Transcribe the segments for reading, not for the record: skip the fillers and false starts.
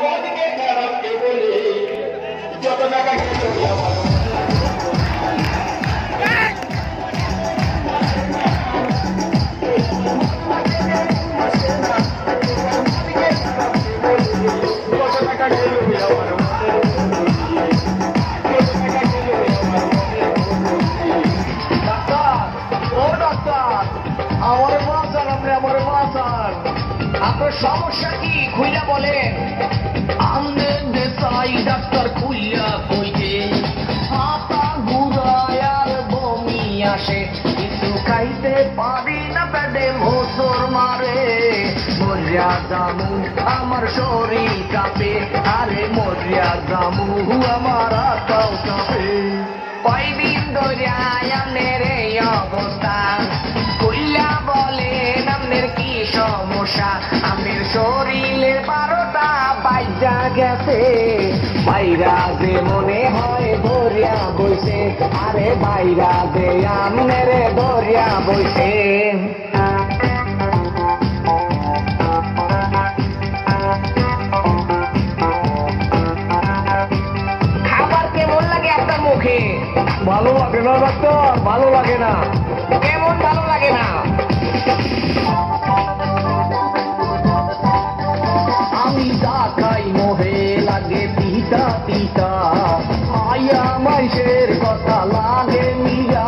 মনকে খারাপকে বলে যত টাকা খেলো আমার আপনার সমস্যা কি খুইলা বলেন? আমাদের দেশাই ডাক্তার খুইলা কইতে হাতা ঘুরায় আর বমি আসে, কিছু খাইতে পারি না, পেটে মোচড় মারে, মরিয়া জামু আমার শরীর কাঁপে, আরে মরিয়া জামু আমার হাতাও কাঁপে। কয়দিন ধরে আয়ানের এই অবস্থা, কইলা বলেন আপনার কি সমস্যা? আমের শরীরে 12টা বাইজা গেছে, বাইরা যে মনে হয় ধরিয়া বইছে, আরে বাইরা যে আমনের ধরিয়া বইছে। খাবার কেমন লাগে আপনার মুখে? ভালো লাগে না ডাক্তার, ভালো লাগে না। কেমন ভালো লাগে না? আমি যা খাই মোহে লাগে পিতা পিতা, আয়া মাইসের কথা লাগে মিয়া।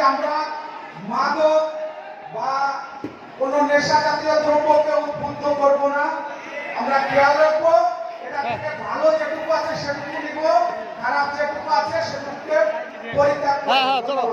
আমরা মাদক বা কোনো নেশা জাতীয় দ্রব্যকে উদ্বুদ্ধ করব না, আমরা খেয়াল রাখবো এটা থেকে ভালো যেটুকু আছে সেটুকু নিব, খারাপ যেটুকু আছে সেটুকুকে পরিত্যাগ করব।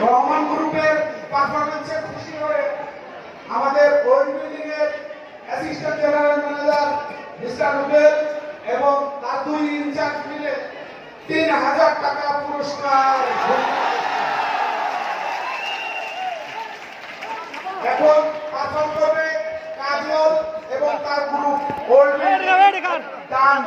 রহমান গ্রুপের পারফরমেন্সে খুশি হয়ে আমাদের ওই বিল্ডিং এর assistant general manager mister Rubel এবং তার দুই ইনচার্জ মিলে ৩,০০০ টাকা পুরস্কার। এখন পারফর্ম করবে কাজল এবং তার গ্রুপ ওল্ড ডান্স।